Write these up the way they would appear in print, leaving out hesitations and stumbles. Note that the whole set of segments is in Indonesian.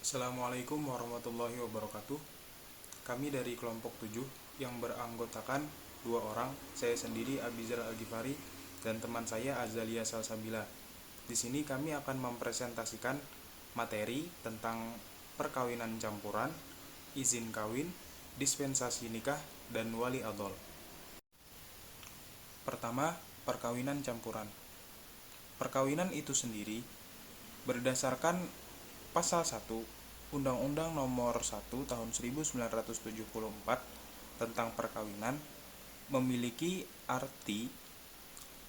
Assalamualaikum warahmatullahi wabarakatuh. Kami dari kelompok 7 yang beranggotakan dua orang, saya sendiri Abizar Al-Ghifari dan teman saya Azalia Salsabila. Di sini kami akan mempresentasikan materi tentang perkawinan campuran, izin kawin, dispensasi nikah, dan wali adol. Pertama, perkawinan campuran. Perkawinan itu sendiri berdasarkan Pasal 1 Undang-Undang Nomor 1 Tahun 1974 tentang perkawinan memiliki arti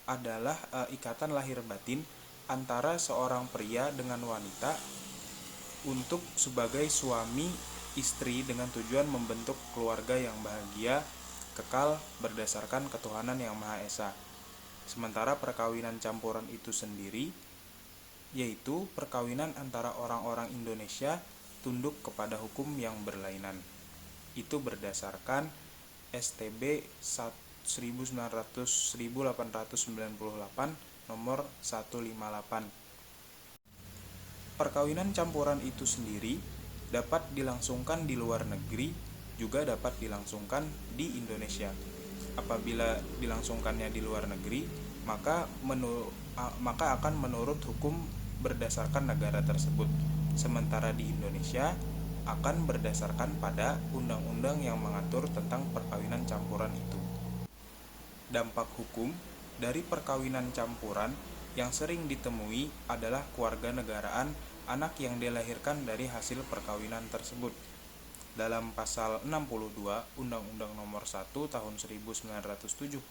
adalah ikatan lahir batin antara seorang pria dengan wanita untuk sebagai suami istri dengan tujuan membentuk keluarga yang bahagia, kekal berdasarkan ketuhanan yang Maha Esa. Sementara perkawinan campuran itu sendiri yaitu perkawinan antara orang-orang Indonesia tunduk kepada hukum yang berlainan. Itu berdasarkan STB 1898 nomor 158. Perkawinan campuran itu sendiri dapat dilangsungkan di luar negeri, juga dapat dilangsungkan di Indonesia. Apabila dilangsungkannya di luar negeri, maka akan menurut hukum berdasarkan negara tersebut. Sementara di Indonesia akan berdasarkan pada undang-undang yang mengatur tentang perkawinan campuran itu. Dampak hukum dari perkawinan campuran yang sering ditemui adalah kewarganegaraan anak yang dilahirkan dari hasil perkawinan tersebut. Dalam pasal 62 Undang-Undang Nomor 1 Tahun 1974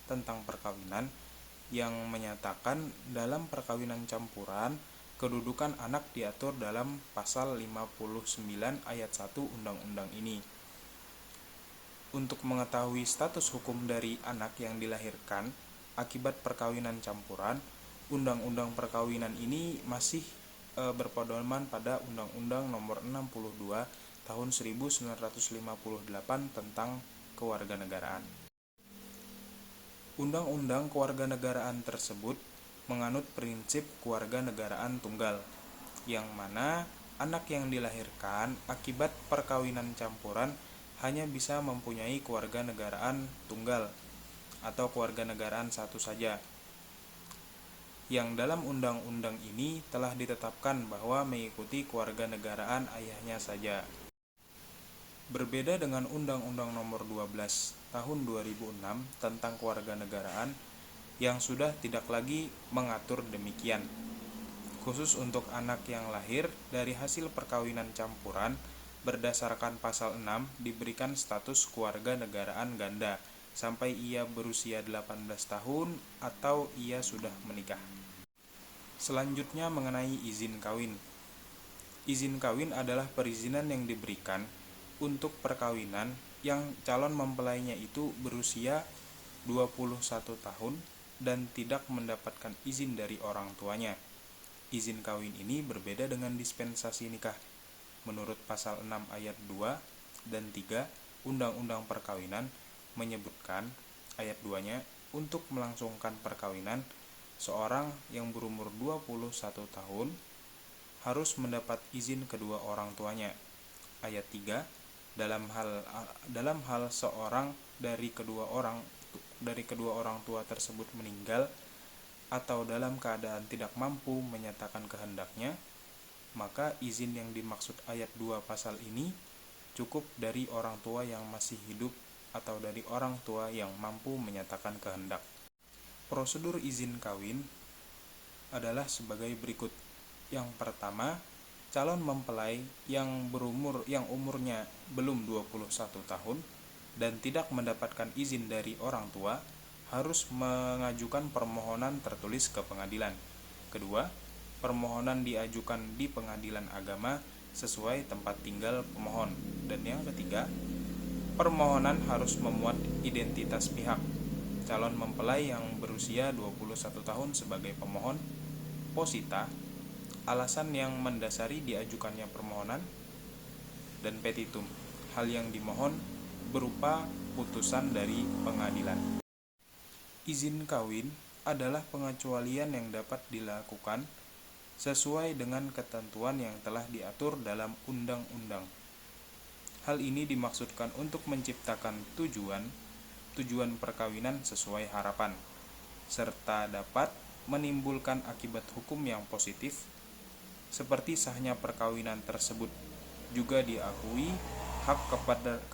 tentang perkawinan yang menyatakan dalam perkawinan campuran kedudukan anak diatur dalam pasal 59 ayat 1 undang-undang ini. Untuk mengetahui status hukum dari anak yang dilahirkan akibat perkawinan campuran, undang-undang perkawinan ini masih berpedoman pada Undang-Undang Nomor 62 Tahun 1958 tentang kewarganegaraan. Undang-undang kewarganegaraan tersebut menganut prinsip kewarganegaraan tunggal, yang mana anak yang dilahirkan akibat perkawinan campuran hanya bisa mempunyai kewarganegaraan tunggal atau kewarganegaraan satu saja. Yang dalam undang-undang ini telah ditetapkan bahwa mengikuti kewarganegaraan ayahnya saja. Berbeda dengan Undang-Undang Nomor 12 Tahun 2006 tentang kewarganegaraan yang sudah tidak lagi mengatur demikian. Khusus untuk anak yang lahir dari hasil perkawinan campuran berdasarkan pasal 6 diberikan status kewarganegaraan ganda sampai ia berusia 18 tahun atau ia sudah menikah. Selanjutnya mengenai izin kawin. Izin kawin adalah perizinan yang diberikan untuk perkawinan yang calon mempelainya itu berusia 21 tahun dan tidak mendapatkan izin dari orang tuanya. Izin kawin ini berbeda dengan dispensasi nikah. Menurut pasal 6 ayat 2 dan 3 Undang-Undang Perkawinan menyebutkan ayat 2-nya untuk melangsungkan perkawinan seorang yang berumur 21 tahun harus mendapat izin kedua orang tuanya. Ayat 3 dalam hal seorang dari kedua orang tua tersebut meninggal atau dalam keadaan tidak mampu menyatakan kehendaknya, maka izin yang dimaksud ayat 2 pasal ini cukup dari orang tua yang masih hidup atau dari orang tua yang mampu menyatakan kehendak. Prosedur izin kawin adalah sebagai berikut. Yang pertama, calon mempelai yang umurnya belum 21 tahun dan tidak mendapatkan izin dari orang tua harus mengajukan permohonan tertulis ke pengadilan. Kedua, permohonan diajukan di pengadilan agama sesuai tempat tinggal pemohon. Dan yang ketiga, permohonan harus memuat identitas pihak. Calon mempelai yang berusia 21 tahun sebagai pemohon, posita, alasan yang mendasari diajukannya permohonan, dan petitum, hal yang dimohon berupa putusan dari pengadilan. Izin kawin adalah pengecualian yang dapat dilakukan sesuai dengan ketentuan yang telah diatur dalam undang-undang. Hal ini dimaksudkan untuk menciptakan tujuan perkawinan sesuai harapan, serta dapat menimbulkan akibat hukum yang positif, seperti sahnya perkawinan tersebut. Juga diakui hak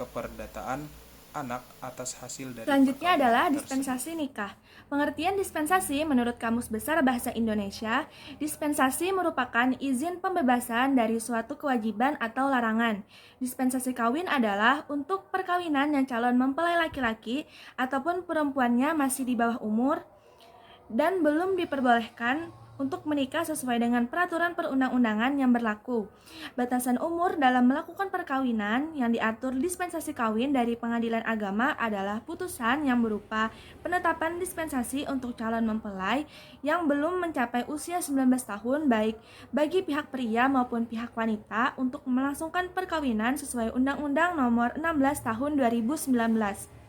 keperdataan anak atas hasil dari Selanjutnya adalah tersebut. dispensasi nikah. Pengertian dispensasi menurut Kamus Besar Bahasa Indonesia, dispensasi merupakan izin pembebasan dari suatu kewajiban atau larangan. Dispensasi kawin adalah untuk perkawinan yang calon mempelai laki-laki ataupun perempuannya masih di bawah umur dan belum diperbolehkan untuk menikah sesuai dengan peraturan perundang-undangan yang berlaku. Batasan umur dalam melakukan perkawinan yang diatur dispensasi kawin dari Pengadilan Agama adalah putusan yang berupa penetapan dispensasi untuk calon mempelai yang belum mencapai usia 19 tahun baik bagi pihak pria maupun pihak wanita untuk melangsungkan perkawinan sesuai Undang-Undang Nomor 16 Tahun 2019.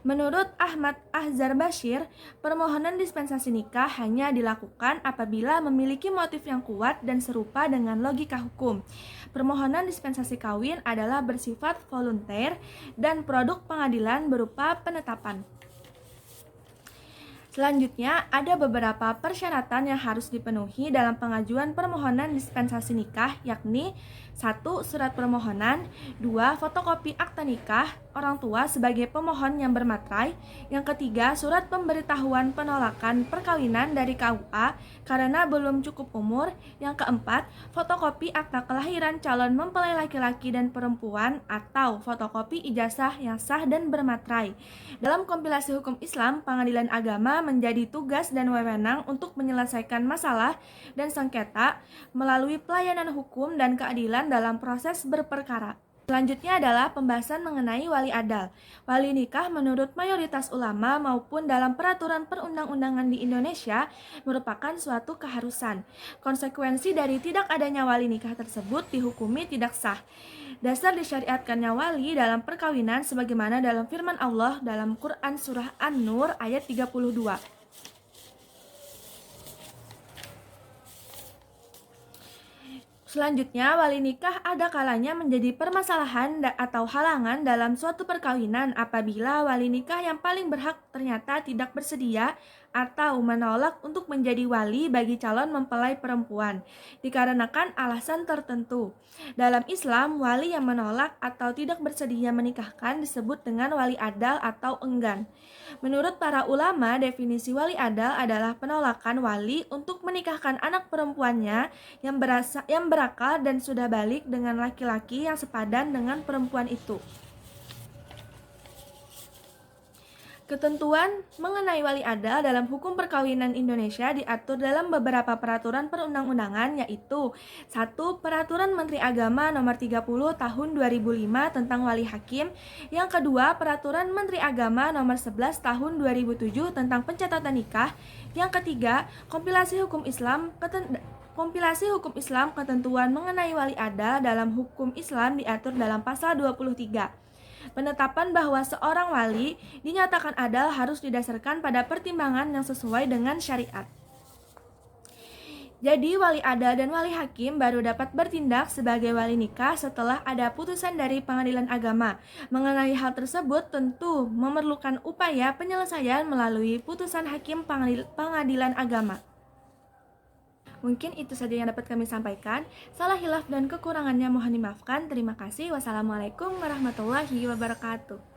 Menurut Ahmad Ahzar Bashir, permohonan dispensasi nikah hanya dilakukan apabila memiliki motif yang kuat dan serupa dengan logika hukum. Permohonan dispensasi kawin adalah bersifat volunteer dan produk pengadilan berupa penetapan. Selanjutnya, ada beberapa persyaratan yang harus dipenuhi dalam pengajuan permohonan dispensasi nikah, yakni 1. Surat permohonan, 2. Fotokopi akta nikah orang tua sebagai pemohon yang bermaterai, yang ketiga, surat pemberitahuan penolakan perkawinan dari KUA karena belum cukup umur, yang keempat, fotokopi akta kelahiran calon mempelai laki-laki dan perempuan atau fotokopi ijazah yang sah dan bermaterai. Dalam kompilasi hukum Islam, Pengadilan Agama menjadi tugas dan wewenang untuk menyelesaikan masalah dan sengketa melalui pelayanan hukum dan keadilan dalam proses berperkara. Selanjutnya adalah pembahasan mengenai wali adal. Wali nikah menurut mayoritas ulama maupun dalam peraturan perundang-undangan di Indonesia merupakan suatu keharusan. Konsekuensi dari tidak adanya wali nikah tersebut dihukumi tidak sah. Dasar disyariatkannya wali dalam perkawinan sebagaimana dalam firman Allah dalam Quran Surah An-Nur ayat 32. Selanjutnya, wali nikah ada kalanya menjadi permasalahan atau halangan dalam suatu perkawinan apabila wali nikah yang paling berhak ternyata tidak bersedia atau menolak untuk menjadi wali bagi calon mempelai perempuan, dikarenakan alasan tertentu. Dalam Islam, wali yang menolak atau tidak bersedia menikahkan disebut dengan wali adal atau enggan. Menurut para ulama, definisi wali adal adalah penolakan wali untuk menikahkan anak perempuannya yang berakal dan sudah balik dengan laki-laki yang sepadan dengan perempuan itu. Ketentuan mengenai wali adal dalam hukum perkawinan Indonesia diatur dalam beberapa peraturan perundang-undangan, yaitu 1. Peraturan Menteri Agama Nomor 30 Tahun 2005 tentang Wali Hakim. Yang kedua, Peraturan Menteri Agama Nomor 11 Tahun 2007 tentang pencatatan nikah. Yang ketiga, Kompilasi Hukum Islam ketentuan mengenai wali adal dalam hukum Islam diatur dalam pasal 23. Penetapan bahwa seorang wali dinyatakan adal harus didasarkan pada pertimbangan yang sesuai dengan syariat. Jadi wali adal dan wali hakim baru dapat bertindak sebagai wali nikah setelah ada putusan dari Pengadilan Agama. Mengenai hal tersebut tentu memerlukan upaya penyelesaian melalui putusan hakim Pengadilan Agama. Mungkin itu saja yang dapat kami sampaikan. Salah hilaf dan kekurangannya mohon dimaafkan. Terima kasih. Wassalamualaikum warahmatullahi wabarakatuh.